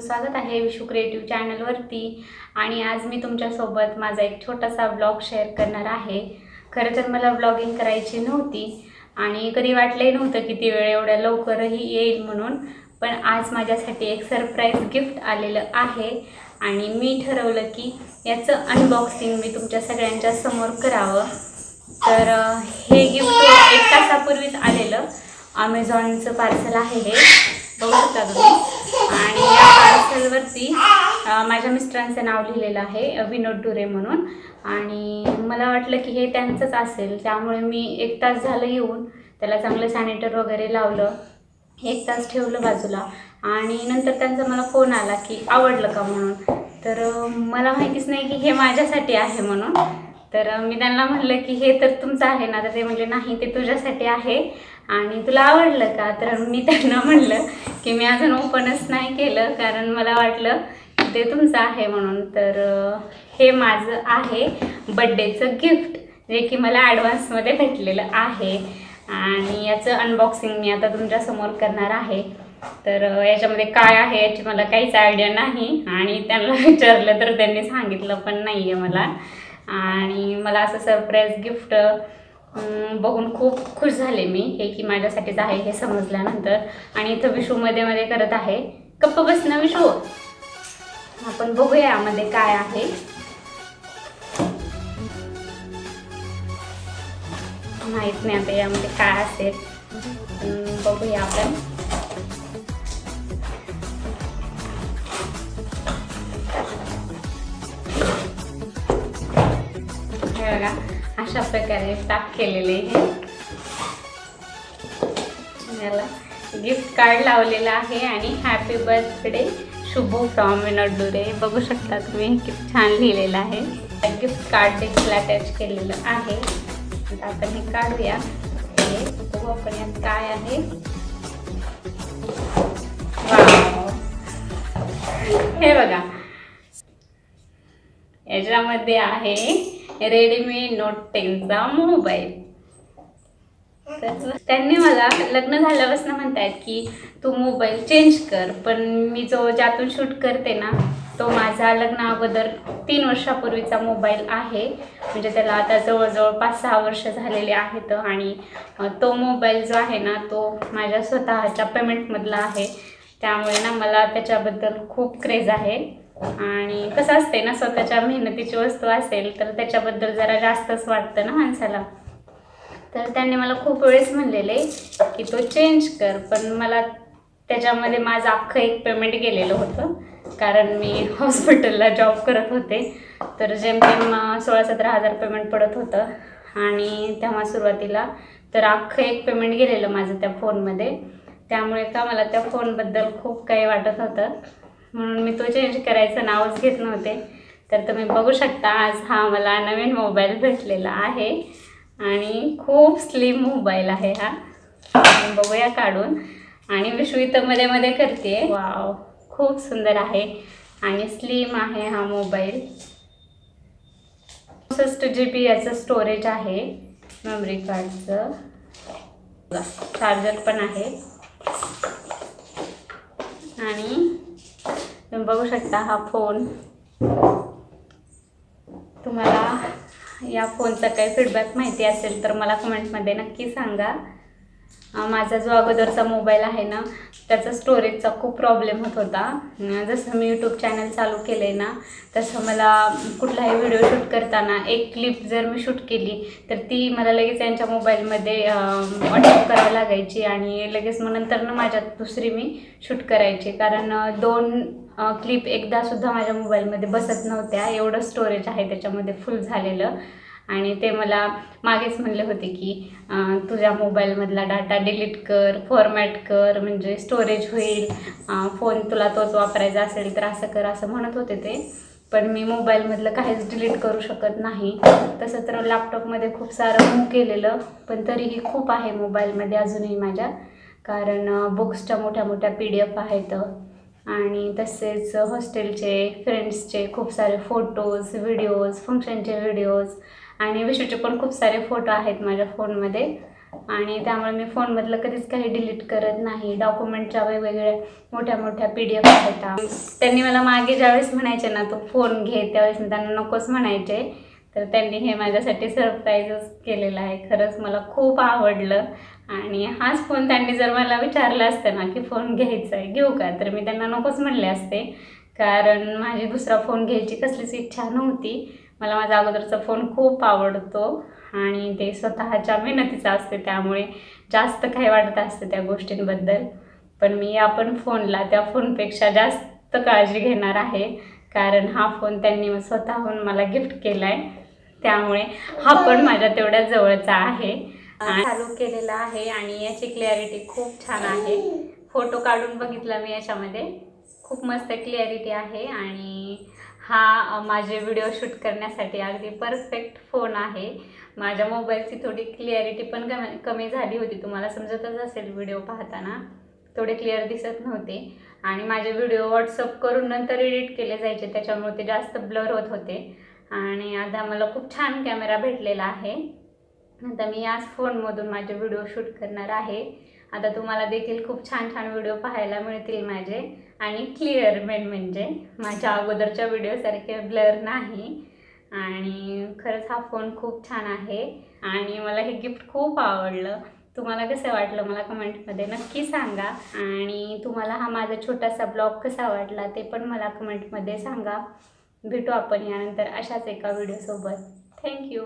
स्वागत आहे विशू क्रिएटिव्ह चॅनलवरती। आणि आज मी तुमच्यासोबत माझा एक छोटासा ब्लॉग शेअर करणार आहे। खरं तर मला ब्लॉगिंग करायची नव्हती आणि कधी वाटलंही नव्हतं की ती वेळ एवढ्या लवकरही येईल म्हणून, पण आज माझ्यासाठी एक सरप्राईज गिफ्ट आलेलं आहे आणि मी ठरवलं की याचं अनबॉक्सिंग मी तुमच्या सगळ्यांच्या समोर करावं। तर हे गिफ्ट 1 तासापूर्वीच आलेलं अमेझॉनचं पार्सल आहे हे, बघू शकता तुम्ही। आणि या पार्सलवरती माझ्या मिस्टरांचं नाव लिहिलेलं आहे विनोद डुरे म्हणून, आणि मला वाटलं की हे त्यांचंच असेल, त्यामुळे मी 1 तास झालं येऊन त्याला चांगलं सॅनिटर वगैरे लावलं, 1 तास ठेवलं बाजूला, आणि नंतर त्यांचा मला फोन आला की आवडलं का म्हणून। तर मला माहितीच नाही की हे माझ्यासाठी आहे म्हणून। तर मी त्यांना म्हटलं की हे तर तुमचं आहे ना, तर ते म्हटले नाही ते तुझ्यासाठी आहे आणि तुला आवडलं का। तर मी त्यांना म्हटलं की मी अजून ओपनच नाही केलं, कारण मला वाटलं की ते तुमचं आहे म्हणून। तर हे माझं आहे बर्थडेचं गिफ्ट, जे की मला ॲडव्हान्समध्ये भेटलेलं आहे आणि याचं अनबॉक्सिंग मी आता तुमच्यासमोर करणार आहे। तर याच्यामध्ये काय आहे याची मला काहीच आयडिया नाही, आणि त्यांना विचारलं तर त्यांनी सांगितलं पण नाही आहे मला। आणि मला असं सरप्राईज गिफ्ट बघून खूप खुश झाले मी, हे की माझ्यासाठीच आहे हे समजल्यानंतर। आणि इथं विशू मध्ये करत आहे, गप्प बस ना विशू। आपण बघूया यामध्ये काय आहे। माहित नाही आता यामध्ये काय असेल, बघूया आपण। हे बघा अशा प्रकारे पॅक केलेले हे, याला गिफ्ट कार्ड लावलेलं आहे आणि हॅपी बर्थडे शुभू फ्रॉम विनोद डुरे, बघू शकता तुम्ही किती छान लिहिलेलं आहे। गिफ्ट कार्ड देखील अटॅच केलेलं आहे। आता आपण हे काढूया, हे बघू आपण यात काय आहे। वाव, हे बघा याच्यामध्ये आहे रेडमी नोट 10चा मोबाईल। तर त्यांनी मला लग्न झाल्यापासून म्हणतायत की तू मोबाईल चेंज कर, पण मी ज्यातून शूट करते ना तो माझा लग्ना अगोदर 3 वर्षापूर्वीचा मोबाईल आहे, म्हणजे त्याला आता जवळजवळ 5-6 वर्ष झालेले आहेत। आणि तो मोबाईल जो आहे ना तो माझ्या स्वतःच्या पेमेंटमधला आहे, त्यामुळे ना मला त्याच्याबद्दल खूप क्रेज आहे। आणि कसं असते ना, स्वतःच्या मेहनतीची वस्तू असेल तर त्याच्याबद्दल जरा जास्तच वाटतं ना माणसाला। तर त्यांनी मला खूप वेळेस म्हणलेले की तो चेंज कर, पण मला त्याच्यामध्ये माझं अख्खं एक पेमेंट गेलेलं होतं, कारण मी हॉस्पिटलला जॉब करत होते। तर जेमतेम 16-17 हजार पेमेंट पडत होतं, आणि तेव्हा सुरुवातीला तर अख्खं एक पेमेंट गेलेलं माझं त्या फोनमध्ये, त्यामुळे का मला त्या फोनबद्दल खूप काही वाटत होतं, म्हणून मी तो चेंज करायचं नावच घेत नव्हते। तर तुम्ही बघू शकता आज हा मला नवीन मोबाईल भेटलेला आहे आणि खूप स्लिम मोबाईल आहे हा। बघूया काढून, आणि विशू इथं मध्ये करते। वाव, खूप सुंदर आहे आणि स्लिम आहे हा मोबाईल। 64 GB याचं स्टोरेज आहे, मेमरी कार्डचं, चार्जर पण आहे। आणि तुम्ही बघू शकता हा फोन। तुम्हाला या फोनचा काही फीडबॅक माहिती असेल तर मला कमेंटमध्ये नक्की सांगा। माझा जो अगोदरचा मोबाईल आहे ना त्याचा स्टोरेजचा खूप प्रॉब्लेम होत होता। जसं मी यूट्यूब चॅनल चालू केले ना तसं मला कुठलाही व्हिडिओ शूट करताना एक क्लिप जर मी शूट केली तर ती मला लगेच यांच्या मोबाईलमध्ये अटॅच करावी लागायची, आणि लगेच मग नंतर ना माझ्यात दुसरी मी शूट करायची, कारण 2 क्लिप एकदासुद्धा माझ्या मोबाईलमध्ये बसत नव्हत्या, एवढं स्टोरेज आहे त्याच्यामध्ये फुल झालेलं। आणि ते मला मागेच म्हणले होते की तुझ्या मोबाईलमधला डाटा डिलीट कर, फॉर्मॅट कर, म्हणजे स्टोरेज होईल, फोन तुला तोच वापरायचा असेल तर असं कर, असं म्हणत होते ते। पण मी मोबाईलमधलं काहीच डिलीट करू शकत नाही। तसं तर लॅपटॉपमध्ये खूप सारं मूव्ह केलेलं, पण तरीही खूप आहे मोबाईलमध्ये अजूनही माझ्या, कारण बुक्सच्या मोठ्या PDF आहेत, आणि तसेच हॉस्टेलचे, फ्रेंड्सचे खूप सारे फोटोज, व्हिडिओज, फंक्शनचे व्हिडिओज, आणि विशूचे पण खूप सारे फोटो आहेत माझ्या फोनमध्ये। आणि त्यामुळे मी फोनमधलं कधीच काही डिलीट करत नाही. डॉक्युमेंटच्या वेगवेगळ्या मोठ्या मोठ्या PDF आहेत. त्यांनी मला मागे ज्यावेळेस म्हणायचे ना तो फोन घे, त्यावेळेस मी त्यांना नकोच म्हणायचे. तर त्यांनी हे माझ्यासाठी सरप्राईजच केलेलं आहे. खरंच मला खूप आवडलं. आणि हाच फोन त्यांनी जर मला विचारलं असतं ना की फोन घ्यायचा आहे, घेऊ का, तर मी त्यांना नकोच म्हणले असते. कारण माझी दुसरा फोन घ्यायची कसलीच इच्छा नव्हती. मला माझा अगोदरचा फोन खूप आवडतो आणि ते स्वतःच्या मेहनतीचा असते, त्यामुळे जास्त काही वाटत असते त्या गोष्टींबद्दल. पण मी या पण फोनला त्या फोनपेक्षा जास्त काळजी घेणार आहे. कारण हा फोन त्यांनी स्वतःहून मला गिफ्ट केला आहे, त्यामुळे हा पण माझ्या तेवढ्या जवळचा आहे. चालू केलेला आहे आणि याची क्लॅरिटी खूप छान आहे. फोटो काढून बघितला मी याच्यामध्ये, खूप मस्त क्लॅरिटी आहे. आणि हा माझे व्हिडिओ शूट करण्यासाठी अगदी परफेक्ट फोन आहे. माझ्या मोबाईलची थोडी क्लिअरिटी पण कमी झाली होती, तुम्हाला समजतच असेल व्हिडिओ पाहताना, थोडे क्लिअर दिसत नव्हते. आणि माझे व्हिडिओ व्हॉट्सअप करून नंतर एडिट केले जायचे, त्याच्यामुळे ते जास्त ब्लर होत होते. आणि आता मला खूप छान कॅमेरा भेटलेला आहे. आता मी याच फोनमधून माझे व्हिडिओ शूट करणार आहे. आता तुम्हाला देखील खूप छान छान व्हिडिओ पाहायला मिळतील माझे, आणि क्लिअर मेन म्हणजे माझ्या अगोदरच्या व्हिडिओसारखे ब्लर नाही. आणि खरंच हा फोन खूप छान आहे आणि मला हे गिफ्ट खूप आवडलं. तुम्हाला कसं वाटलं मला कमेंटमध्ये नक्की सांगा. आणि तुम्हाला हा माझा छोटासा ब्लॉग कसा वाटला ते पण मला कमेंटमध्ये सांगा. भेटू आपण यानंतर अशाच एका व्हिडिओसोबत. थँक्यू.